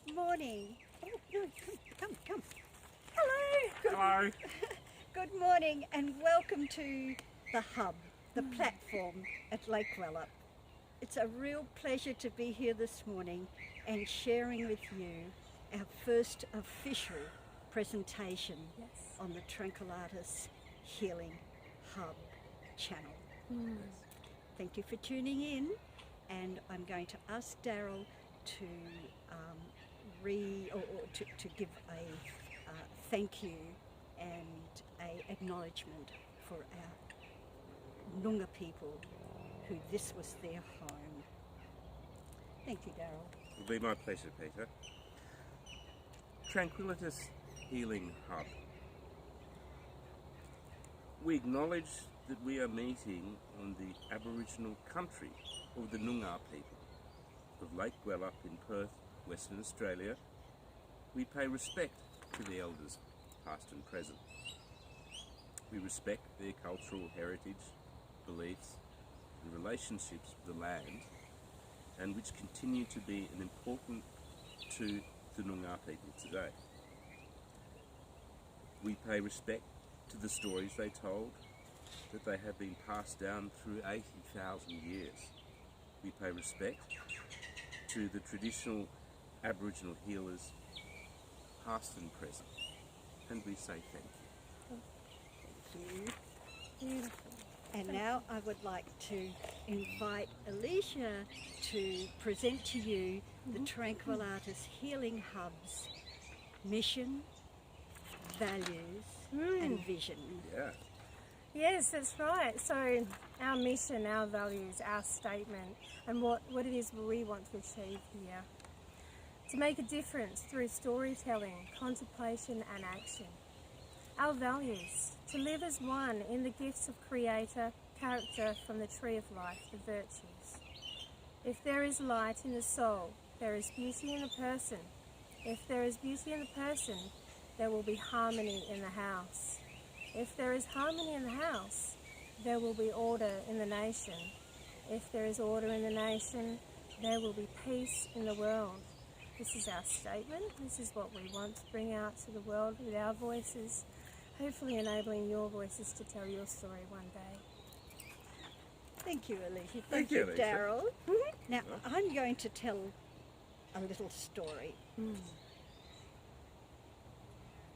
Good morning. Oh, no, come. Hello. Hello. Good morning and welcome to the hub, the platform at Lake Wellup. It's a real pleasure to be here this morning and sharing with you our first official presentation on the Tranquillitas Healing Hub channel. Thank you for tuning in, and I'm going to ask Darryl to to give a thank you and a acknowledgement for our Noongar people who this was their home. Thank you, Darryl. It'll be my pleasure, Peta. Tranquillitas Healing Hub. We acknowledge that we are meeting on the Aboriginal country of the Noongar people of Lake Wellup in Perth, Western Australia. We pay respect to the elders, past and present. We respect their cultural heritage, beliefs and relationships with the land, and which continue to be important to the Noongar people today. We pay respect to the stories they told, that they have been passed down through 80,000 years. We pay respect to the traditional Aboriginal healers, past and present, and we say thank you. Thank you. Beautiful. And now I would like to invite Alicia to present to you the Tranquillitas Healing Hub's mission, values and vision. Yeah. Yes, that's right. So our mission, our values, our statement, and what it is we want to achieve here. To make a difference through storytelling, contemplation and action. Our values, to live as one in the gifts of Creator, character from the tree of life, the virtues. If there is light in the soul, there is beauty in the person. If there is beauty in the person, there will be harmony in the house. If there is harmony in the house, there will be order in the nation. If there is order in the nation, there will be peace in the world. This is our statement. This is what we want to bring out to the world with our voices, hopefully enabling your voices to tell your story one day. Thank you, Alicia. Thank you, Alicia. Darryl. Now, I'm going to tell a little story.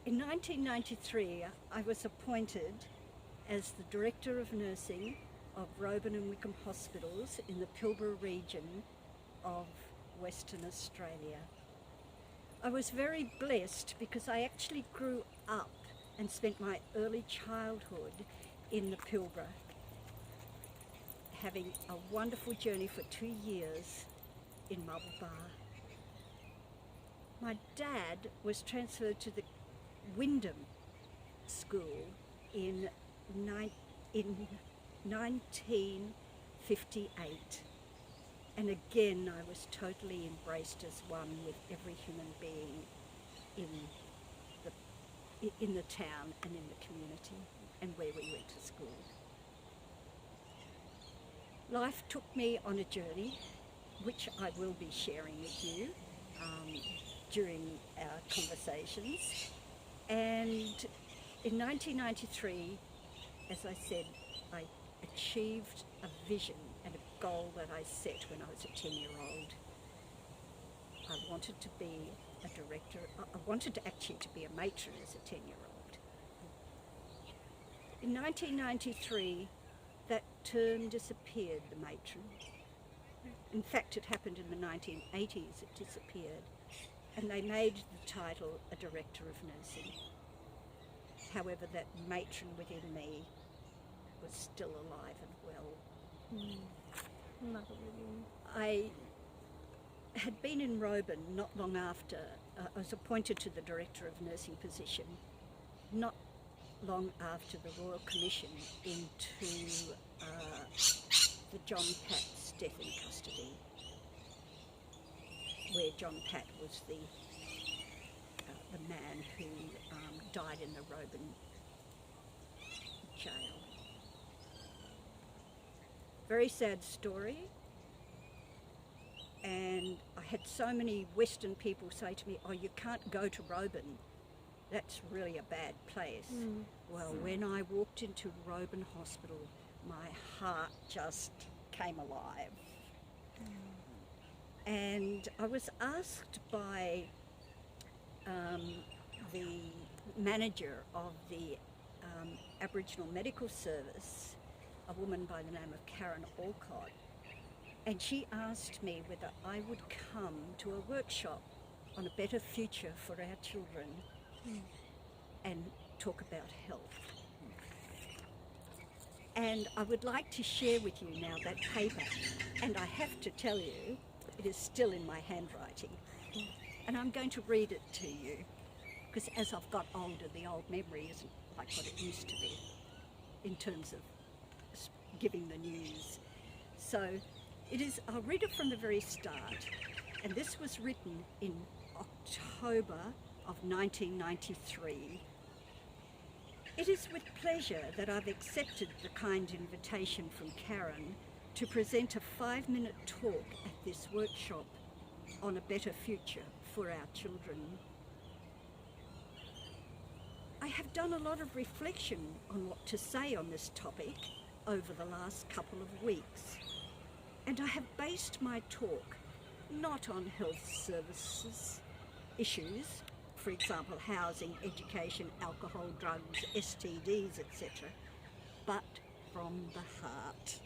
In 1993, I was appointed as the Director of Nursing of Roban and Wickham Hospitals in the Pilbara region of Western Australia. I was very blessed because I actually grew up and spent my early childhood in the Pilbara, having a wonderful journey for 2 years in Marble Bar. My dad was transferred to the Wyndham School in 1958. And again, I was totally embraced as one with every human being in the town and in the community and where we went to school. Life took me on a journey, which I will be sharing with you during our conversations. And in 1993, as I said, I achieved a vision and a goal that I set when I was a 10-year-old. I wanted to be a director. I wanted actually to be a matron as a 10-year-old. In 1993, that term disappeared, the matron. In fact, it happened in the 1980s, it disappeared. And they made the title a Director of Nursing. However, that matron within me was still alive and well. I had been in Roban not long after. I was appointed to the Director of Nursing position not long after the Royal Commission into the John Pat's death in custody, where John Pat was the man who died in the Roban jail. Very sad story, And I had so many Western people say to me, oh, you can't go to Roban. That's really a bad place. Well, when I walked into Roban Hospital, my heart just came alive. And I was asked by the manager of the Aboriginal Medical Service, a woman by the name of Karen Alcott, and she asked me whether I would come to a workshop on a better future for our children and talk about health. And I would like to share with you now that paper, and I have to tell you, it is still in my handwriting. And I'm going to read it to you, because as I've got older, the old memory isn't like what it used to be in terms of giving the news. So I'll read it from the very start. And this was written in October of 1993. It is with pleasure that I've accepted the kind invitation from Karen to present a 5-minute talk at this workshop on a better future for our children. I have done a lot of reflection on what to say on this topic over the last couple of weeks, and I have based my talk not on health services issues, for example, housing, education, alcohol, drugs, STDs, etc., but from the heart.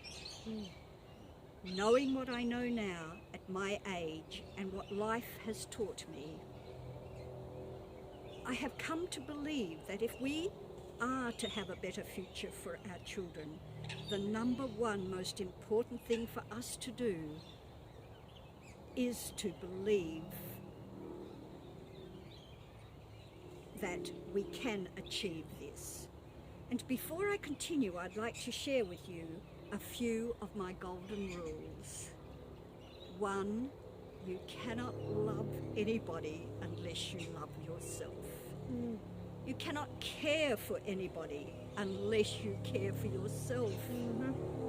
Knowing what I know now at my age and what life has taught me, I have come to believe that if we are to have a better future for our children, the number one most important thing for us to do is to believe that we can achieve this. And before I continue, I'd like to share with you a few of my golden rules. 1, you cannot love anybody unless you love yourself. You cannot care for anybody unless you care for yourself.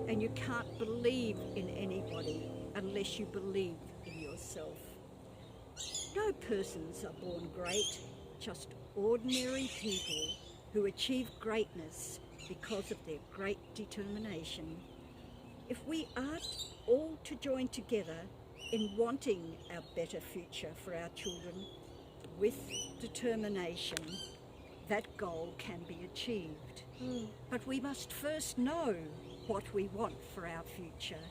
And you can't believe in anybody unless you believe in yourself. No persons are born great, just ordinary people who achieve greatness because of their great determination. If we are all to join together in wanting our better future for our children with determination, that goal can be achieved. But we must first know what we want for our future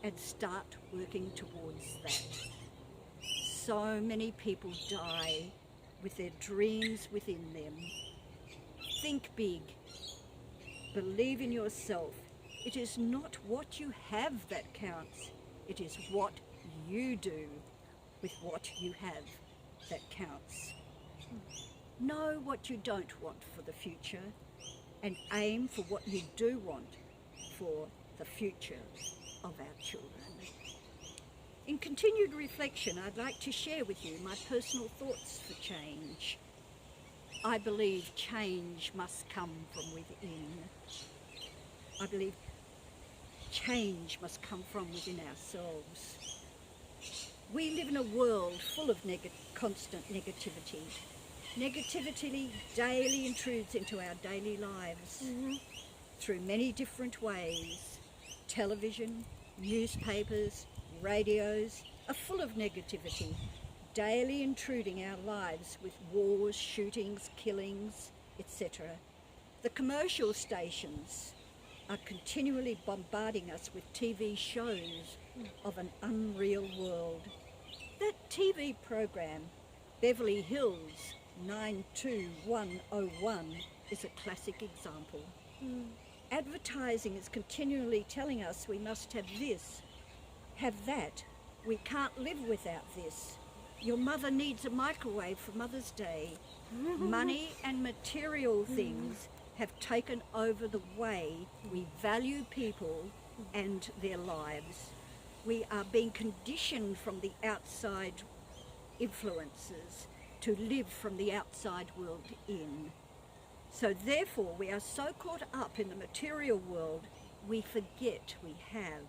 and start working towards that. So many people die with their dreams within them. Think big. Believe in yourself. It is not what you have that counts. It is what you do with what you have that counts. Know what you don't want for the future and aim for what you do want for the future of our children. In continued reflection, I'd like to share with you my personal thoughts for change. I believe change must come from within. I believe change must come from within ourselves. We live in a world full of constant negativity. Negativity daily intrudes into our daily lives through many different ways. Television, newspapers, radios are full of negativity, daily intruding our lives with wars, shootings, killings, etc. The commercial stations are continually bombarding us with TV shows of an unreal world. That TV program, Beverly Hills 92101, is a classic example. Advertising is continually telling us we must have this, have that. We can't live without this. Your mother needs a microwave for Mother's Day. Money and material things have taken over the way we value people and their lives. We are being conditioned from the outside influences to live from the outside world in. So therefore we are so caught up in the material world, we forget we have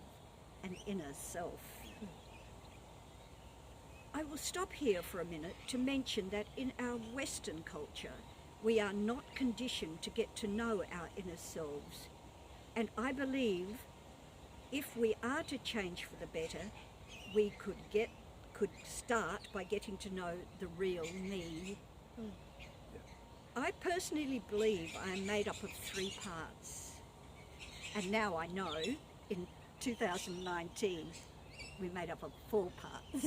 an inner self. I will stop here for a minute to mention that in our Western culture, we are not conditioned to get to know our inner selves. And I believe if we are to change for the better, we could start by getting to know the real me. I personally believe I am made up of 3 parts. And now I know, in 2019, we're made up of 4 parts.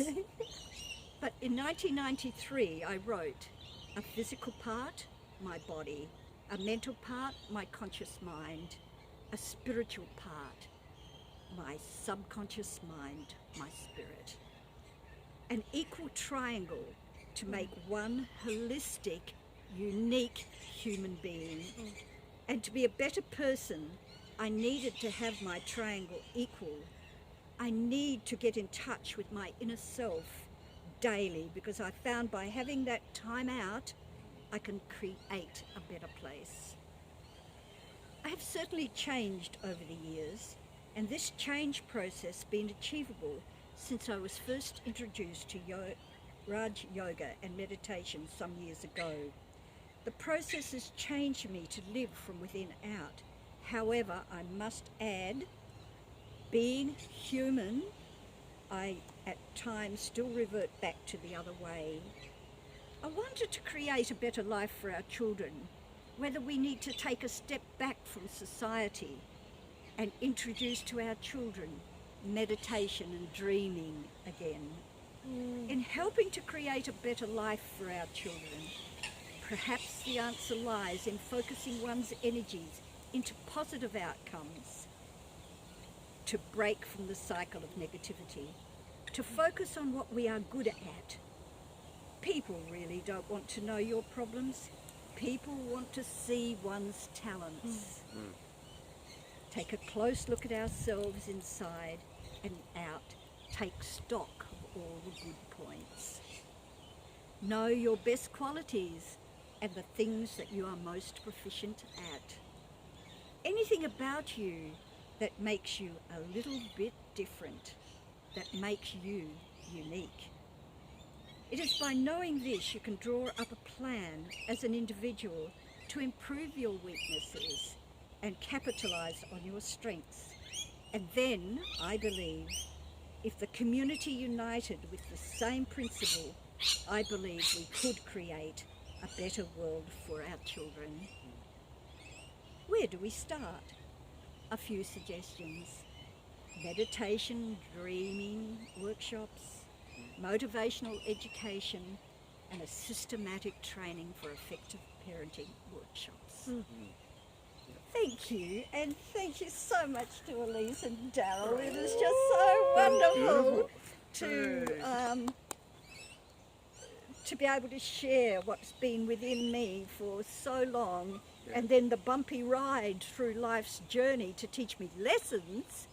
But in 1993, I wrote a physical part, my body, a mental part, my conscious mind, a spiritual part, my subconscious mind, my spirit. An equal triangle to make one holistic, unique human being. And to be a better person, I needed to have my triangle equal. I need to get in touch with my inner self daily, because I found by having that time out, I can create a better place. I have certainly changed over the years, and this change process has been achievable since I was first introduced to Raj Yoga and meditation some years ago. The process has changed me to live from within out. However, I must add, being human, I at times still revert back to the other way. I wanted to create a better life for our children, whether we need to take a step back from society and introduce to our children meditation and dreaming again. In helping to create a better life for our children, perhaps the answer lies in focusing one's energies into positive outcomes, to break from the cycle of negativity, to focus on what we are good at. People really don't want to know your problems. People want to see one's talents. Take a close look at ourselves inside and out. Take stock of all the good points. Know your best qualities and the things that you are most proficient at. Anything about you that makes you a little bit different, that makes you unique. It is by knowing this you can draw up a plan as an individual to improve your weaknesses and capitalize on your strengths. And then, I believe, if the community united with the same principle, I believe we could create a better world for our children. Where do we start? A few suggestions. Meditation, dreaming, workshops, motivational education, and a systematic training for effective parenting workshops. Thank you, and thank you so much to Elise and Darryl. It is just so wonderful to be able to share what's been within me for so long, and then the bumpy ride through life's journey to teach me lessons,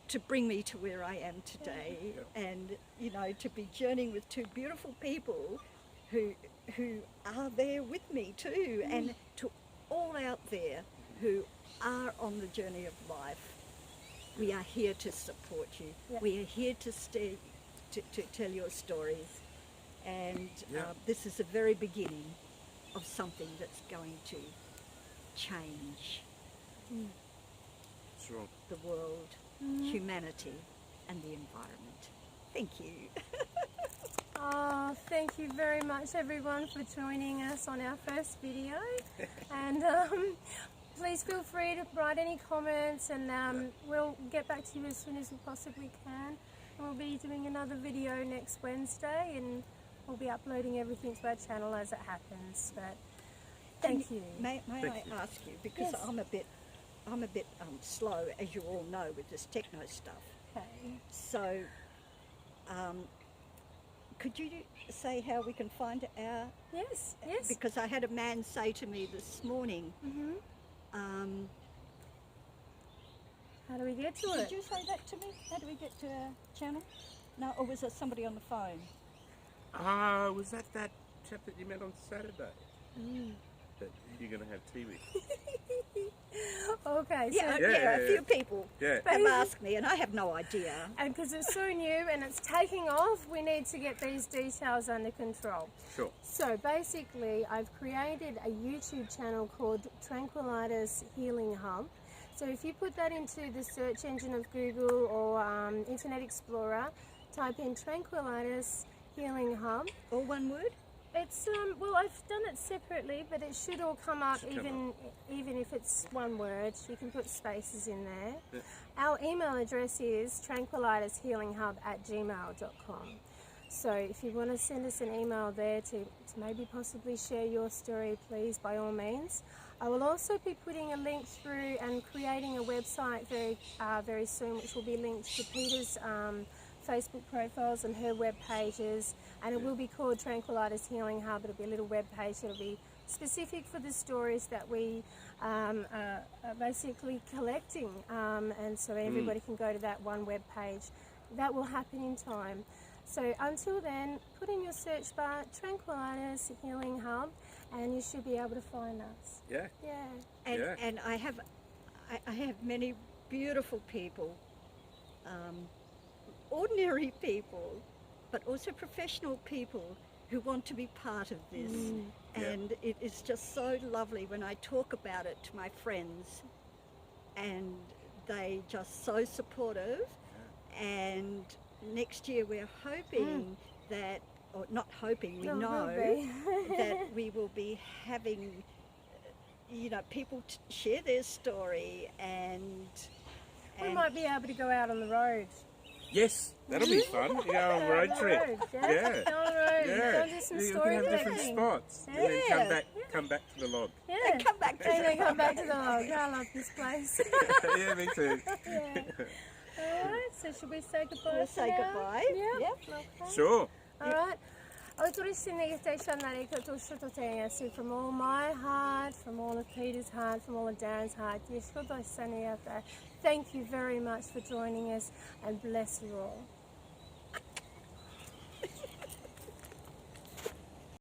to bring me to where I am today, and you know, to be journeying with 2 beautiful people who are there with me too, and to all out there who are on the journey of life. We are here to support you. We are here to stay, to tell your stories, and this is the very beginning of something that's going to change the world, humanity, and the environment. Thank you. Oh, thank you very much everyone for joining us on our first video. And please feel free to write any comments, and we'll get back to you as soon as we possibly can. And we'll be doing another video next Wednesday, and we'll be uploading everything to our channel as it happens. But thank you. May I ask you, because I'm a bit slow, as you all know, with this techno stuff. Okay. So, could you say how we can find our... Yes. Because I had a man say to me this morning, how do we get to it? Did you say that to me? How do we get to our channel? No, or was there somebody on the phone? Was that chap that you met on Saturday? that you're going to have tea with. Okay, so Yeah, a few people Yeah. have asked me, and I have no idea. and because it's so new and it's taking off, we need to get these details under control. Sure. So basically, I've created a YouTube channel called Tranquillitas Healing Hub. So if you put that into the search engine of Google or Internet Explorer, type in Tranquillitas Healing Hub. All one word? It's well, I've done it separately, but it should all come up, even if it's one word. You can put spaces in there. Yeah. Our email address is tranquillitashealinghub@gmail.com. So if you want to send us an email there to maybe possibly share your story, please, by all means. I will also be putting a link through and creating a website very soon, which will be linked to Peta's Facebook profiles and her web pages, and it will be called Tranquillitas Healing Hub. It'll be a little web page that'll be specific for the stories that we are basically collecting, and so everybody can go to that one web page. That will happen in time. So until then, put in your search bar Tranquillitas Healing Hub, and you should be able to find us. Yeah. Yeah. And I have many beautiful people, ordinary people, but also professional people who want to be part of this. And it is just so lovely when I talk about it to my friends, and they just so supportive. And next year we're hoping that, or not hoping, we know that we will be having, people share their story, and We might be able to go out on the road. Yes, that'll be fun. You go on a road trip. Yeah. Go on the road. Yeah. Go and do some You story can have different collecting. spots. And then come back to the log. Yeah. And come back to And then come back to the log. I love this place. Yeah, me too. Yeah. Alright, so should we say goodbye? We'll say for now? goodbye. Yeah. Yep. Okay. Sure. Alright. From all my heart, from all of Peter's heart, from all of Darren's heart. Thank you very much for joining us, and bless you all.